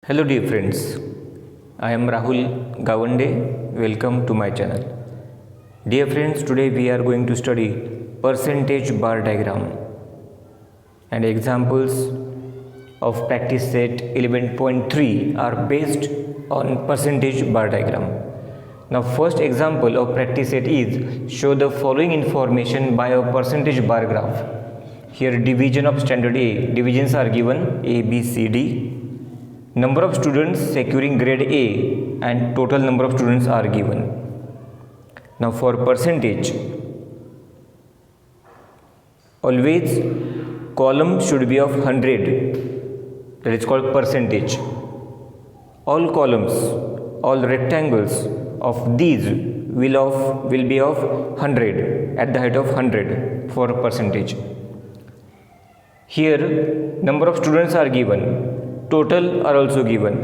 Hello dear friends, I am Rahul Gawande. Welcome to my channel. Dear friends, today we are going to study percentage bar diagram and examples of practice set 11.3 are based on percentage bar diagram. Now first example of practice set is show the following information by a percentage bar graph. Here division of standard A, divisions are given A, B, C, D. Number of students securing grade A and total number of students are given. Now for percentage, always column should be of 100, that is called percentage. All columns, all rectangles of these will be of 100 at the height of 100 for percentage. Here number of students are given, total are also given.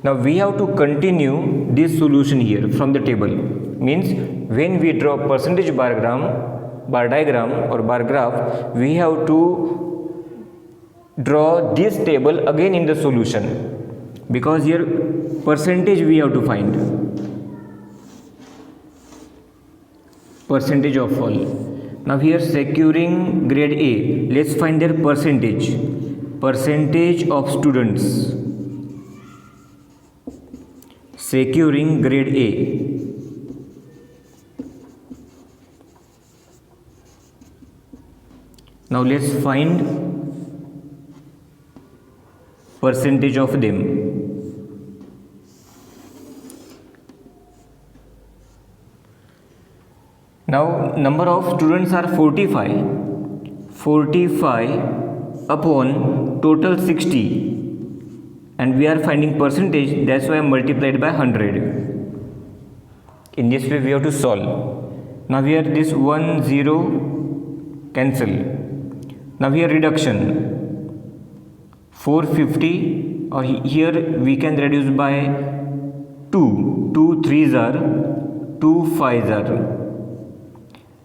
Now we have to continue this solution here from the table. Means when we draw percentage bar diagram or bar graph, we have to draw this table again in the solution, because here percentage we have to find, percentage of all. Now here securing grade A, let's find their percentage of students securing grade A. Now let's find percentage of them. Now number of students are 45 upon total 60, and we are finding percentage, that's why I multiplied by 100. In this way we have to solve. Now here this 1 0 cancel. Now here reduction 450, or here we can reduce by 2 3s are 2 5s are,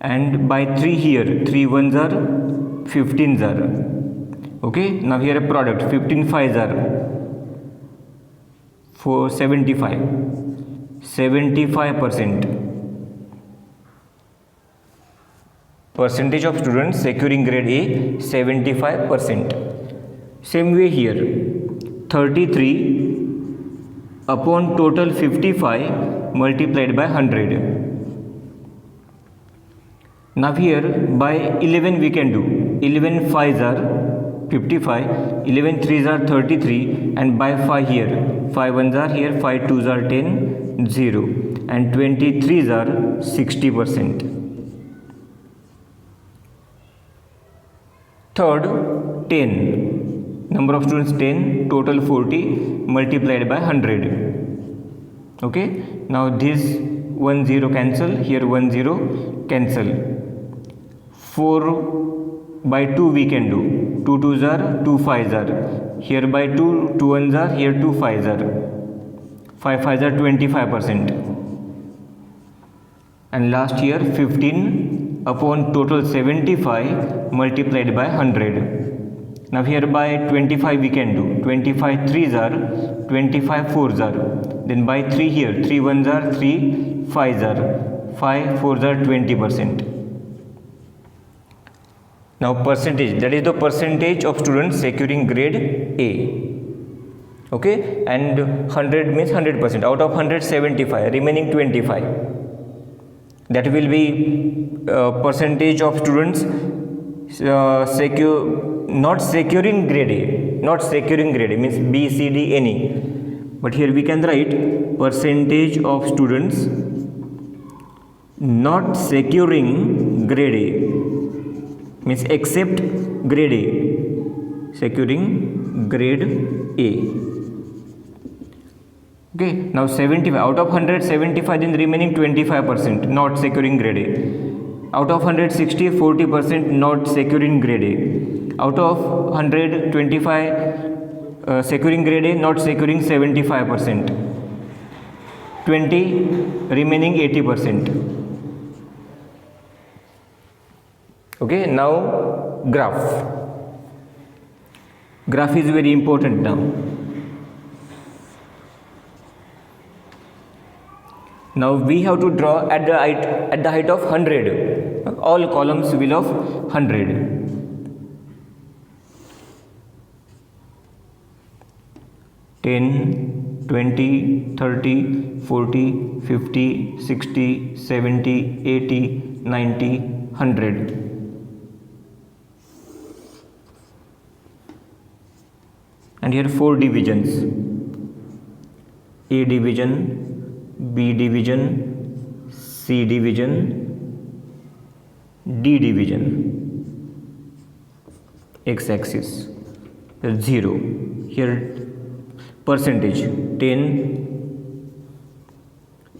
and by 3 here 3 1s are 15s are. Okay, now here a product 15 5s are 75%. Percentage of students securing grade A 75%. Same way here 33 upon total 55 multiplied by 100. Now here by 11 we can do 11 5s are 55, 11 3s are 33, and by 5 here 5 1s are here, 5 2s are 10 0, and 23s are 60%. Third 10, number of students 10, total 40 multiplied by 100. Okay, now this 1 0 cancel, here 1 0 cancel. 4 by 2 we can do 2 2s are 2 5s are, here by 2 2 1s are here 2 5s are, 5 5s are 25%, and last here 15 upon total 75 multiplied by 100. Now here by 25 we can do 25 3s are 25 4s are, then by 3 here 3 1s are 3 5s are, 5 4s are 20%. Now percentage, that is the percentage of students securing grade A. Okay, and 100 means 100%. Out of 100, 75, remaining 25. That will be percentage of students not securing grade A. Not securing grade A means B, C, D, any. But here we can write percentage of students not securing grade A, means except grade A, securing grade A. Okay, now 75 out of 100, 75, then remaining 25% not securing grade A. Out of 160, 40% not securing grade A. Out of 125 securing grade A, not securing 75%. 20 remaining 80%. Okay, now graph is very important now. Now we have to draw at the height of 100. All columns will of 100. Ten, 20, 30, 40, 50, 60, 70, 80, 90, 100. And here 4 divisions: A division, B division, C division, D division. X-axis 0. Here percentage: 10,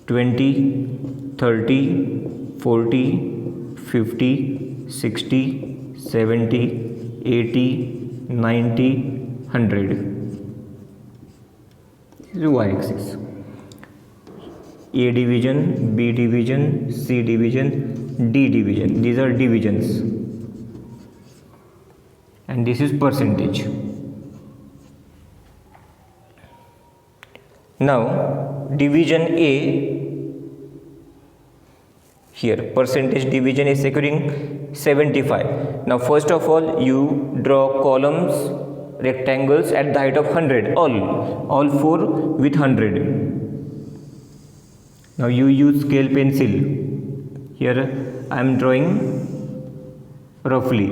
20, 30, 40, 50, 60, 70, 80, 90, 100. This is y-axis. A division, B division, C division, D division. These are divisions. And this is percentage. Now division A, here percentage division is securing 75. Now first of all you draw columns, rectangles at the height of 100, all 4 with 100. Now you use scale pencil. Here I am drawing roughly.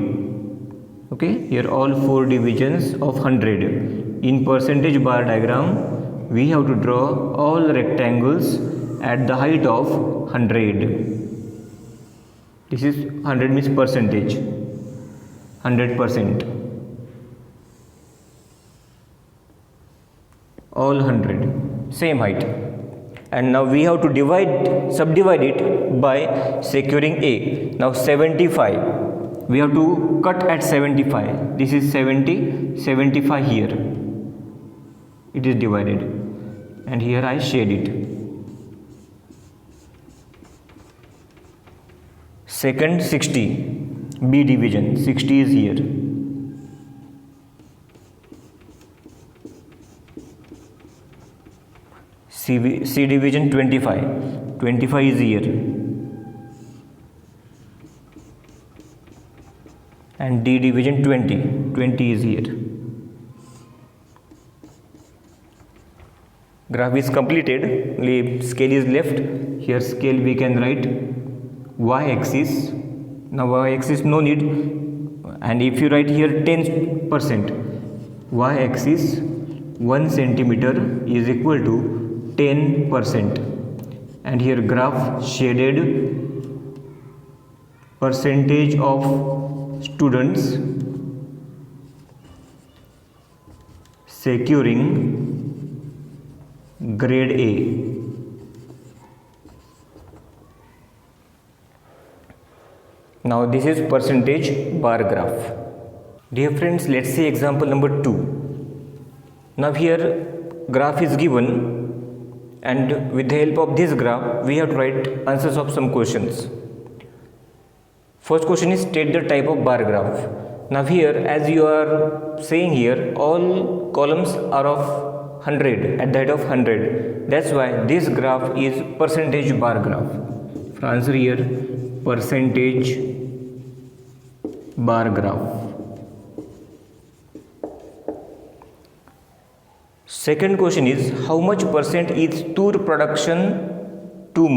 Okay, here all 4 divisions of 100. In percentage bar diagram we have to draw all rectangles at the height of 100. This is 100 means percentage, 100%. All 100 same height. And now we have to subdivide it by securing A. Now 75, we have to cut at 75. This is 70, 75 here. It is divided, and here I shade it. Second 60, B division, 60 is here. C division 25, 25 is here. And D division 20, 20 is here. Graph is completed, scale is left. Here scale we can write y-axis. Now y-axis no need, and if you write here 10%, y-axis 1 centimeter is equal to 10%. And here graph shaded, percentage of students securing grade A. Now this is percentage bar graph. Dear friends, let's see example number 2. Now here graph is given, and with the help of this graph we have to write answers of some questions. First question is state the type of bar graph. Now here, as you are saying here, all columns are of 100 at the height of 100. That's why this graph is percentage bar graph. For answer here, percentage bar graph. Second question is how much percent is tur production to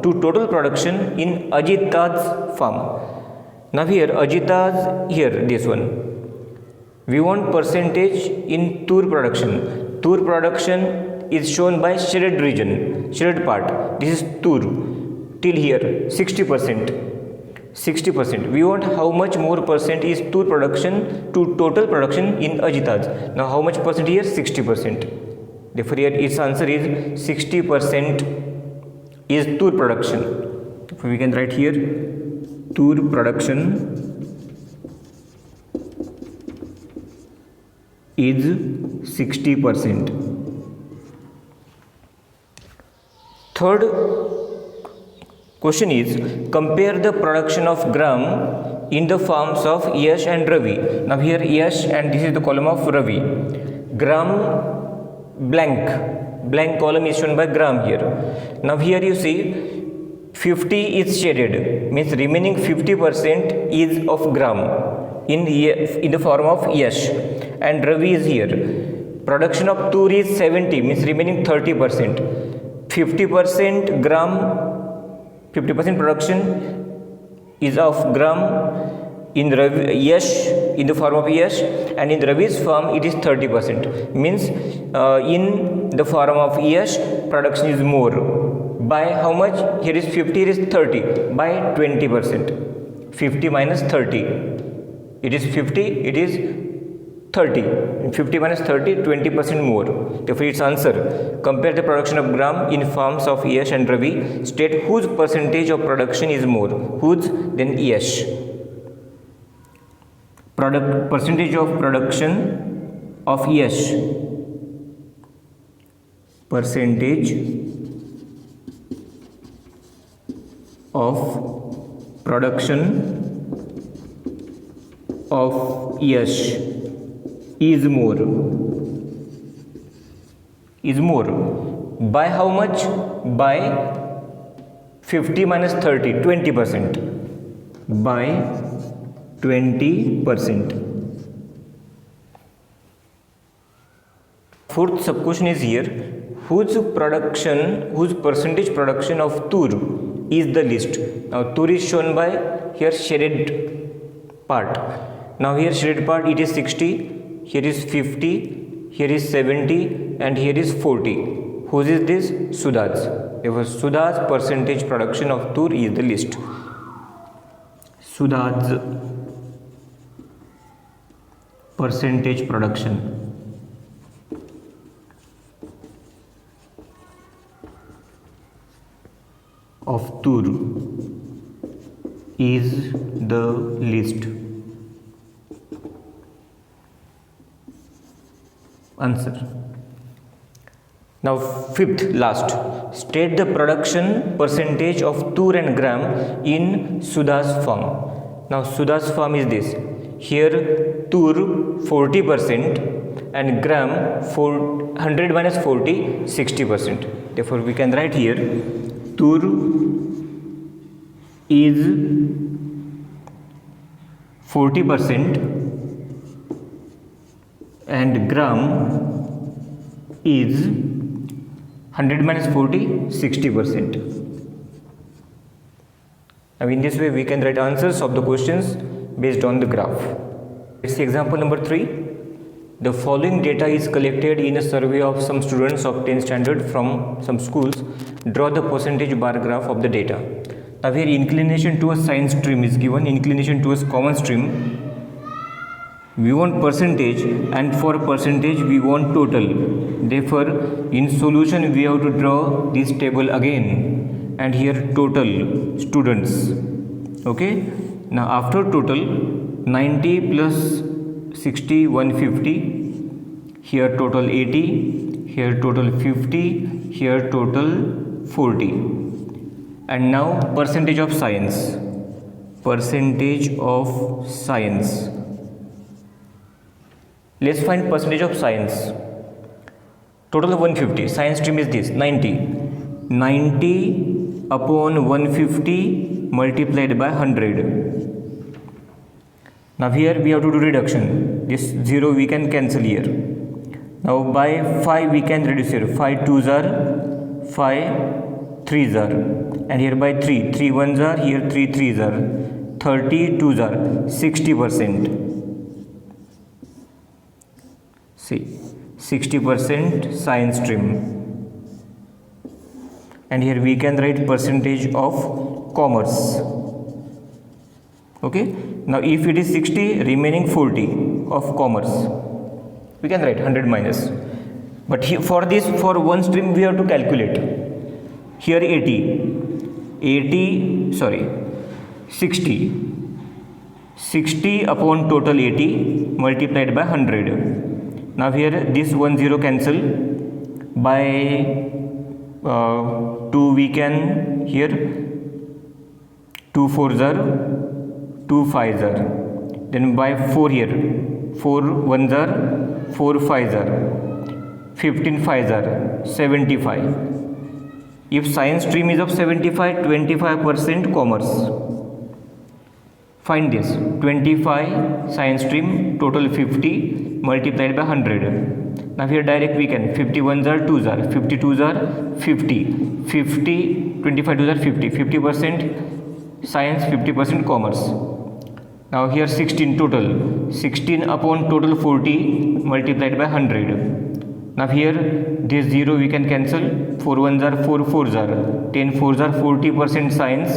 total production in Ajita's farm. Now here Ajita's, here this one, we want percentage in tur production. Tur production is shown by shaded region, shaded part. This is tur till here 60%. 60%. We want how much more percent is tur production to total production in Ajita's. Now how much percent here? 60%. Therefore here its answer is 60% is tur production. So we can write here tur production is 60%. Third question is compare the production of gram in the farms of Yash and Ravi. Now here Yash, and this is the column of Ravi. Gram blank blank column is shown by gram here. Now here you see 50 is shaded, means remaining 50% is of gram in the form of Yash, and Ravi is here. Production of Tur is 70, means remaining 30%. 50% gram, 50% production is of gram in Ravi, Yash, in the form of Yash, and in Ravi's form it is 30%. Means in the form of Yash, production is more. By how much? Here is 50, here is 30, by 20%. 50 minus 30. It is 50, it is 30. 50 minus 30, 20% more. Therefore, its answer. Compare the production of gram in forms of Yash and Ravi. State whose percentage of production is more. Whose? Then Yash. Percentage of production of Yash. Percentage of production of Yash is more. Is more. By how much? By 50 minus 30, 20%. By 20%. Fourth sub question is here. Whose percentage production of Tur is the least? Now Tur is shown by here shaded part. Now here shaded part it is 60, here is 50, here is 70, and here is 40. Whose is this? Sudha's. Therefore Sudha's percentage production of Tur is the least. Sudha's percentage production of Tur is the least. Answer. Now fifth last, state the production percentage of Tur and gram in Sudha's form. Now Sudha's form is this. Here Tur 40% and gram 100 minus 40 60%. Therefore we can write here Tur is 40% and gram is 100 minus 40 60%. Now in this way we can write answers of the questions based on the graph. Let's see example number 3. The following data is collected in a survey of some students of 10th standard from some schools. Draw the percentage bar graph of the data. Now here inclination towards science stream is given, inclination towards common stream. We want percentage, and for percentage we want total. Therefore in solution we have to draw this table again, and here total students. Okay. Now after total 90 plus 60 150, here total 80, here total 50, here total 40. And now percentage of science. Percentage of science. Let's find percentage of science. Total of 150. Science stream is this 90. 90 upon 150 multiplied by 100. Now here we have to do reduction. This 0 we can cancel here. Now by 5 we can reduce here. 5 2s are 5 3s are, and here by 3 3 1s are, here 3 3s are, 30 2s are, 60%. See, 60% science stream. And here we can write percentage of commerce. Okay. Now if it is 60, remaining 40 of commerce, we can write 100 minus. But here, for this, for one stream we have to calculate. Here 60 upon total 80 multiplied by 100. Now here this 10 cancel. By 2 we can here 2 4s are, 2 5s are, then by 4 here 4 1s are, 4 5s are, 15 5s are 75. If science stream is of 75, 25% commerce. Find this. 25 science stream, total 50 multiplied by 100. Now here direct we can 51s are 2s are 52s are 50. 50 25 2s are 50. 50% science, 50% commerce. Now here 16 total. 16 upon total 40 multiplied by 100. Now here this 0 we can cancel. 4 1s are 4 4s are 10 4s are 40% science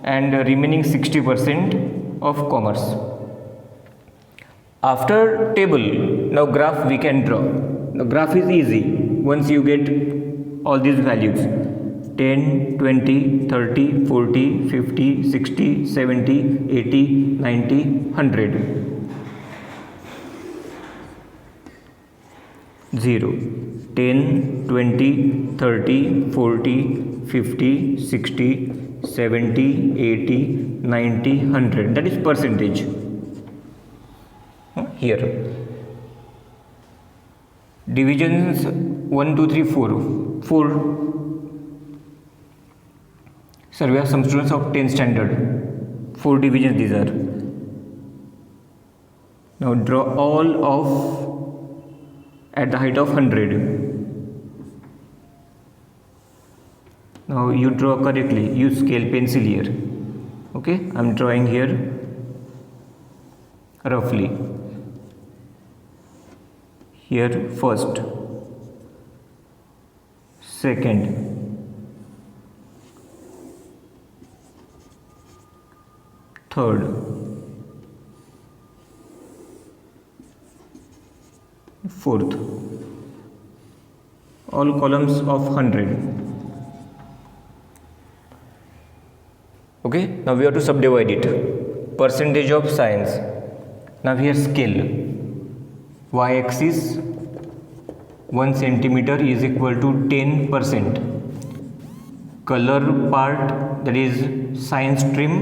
and remaining 60% of commerce. After table, now graph we can draw. The graph is easy once you get all these values 10 20 30 40 50 60 70 80 90 100. 0 10 20 30 40 50 60 70 80 90 100. That is percentage. Here divisions 1 2 3 4. Sir, we have some students of 10th standard. 4 divisions these are. Now draw all of at the height of 100. Now you draw correctly. Use scale pencil here. Okay, I am drawing here roughly. Here first, second, third, fourth, all columns of 100. Okay, now we have to subdivide it. Percentage of science. Now here scale. Y-axis 1 centimeter is equal to 10%. Color part, that is science stream,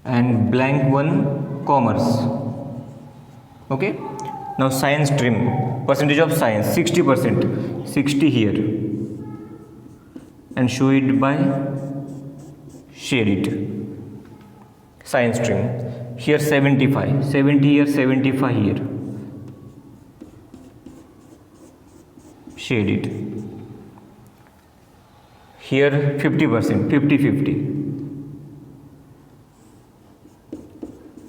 and blank one commerce. Okay, now science stream, percentage of science 60%. 60 here, and show it by shade it. Science stream here 75, 70 here, 75 here. Shade it. Here 50%, 50 50.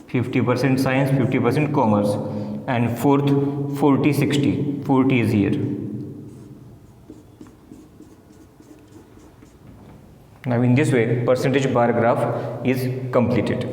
50% science, 50% commerce, and fourth 40 60. 40 is here. Now in this way percentage bar graph is completed.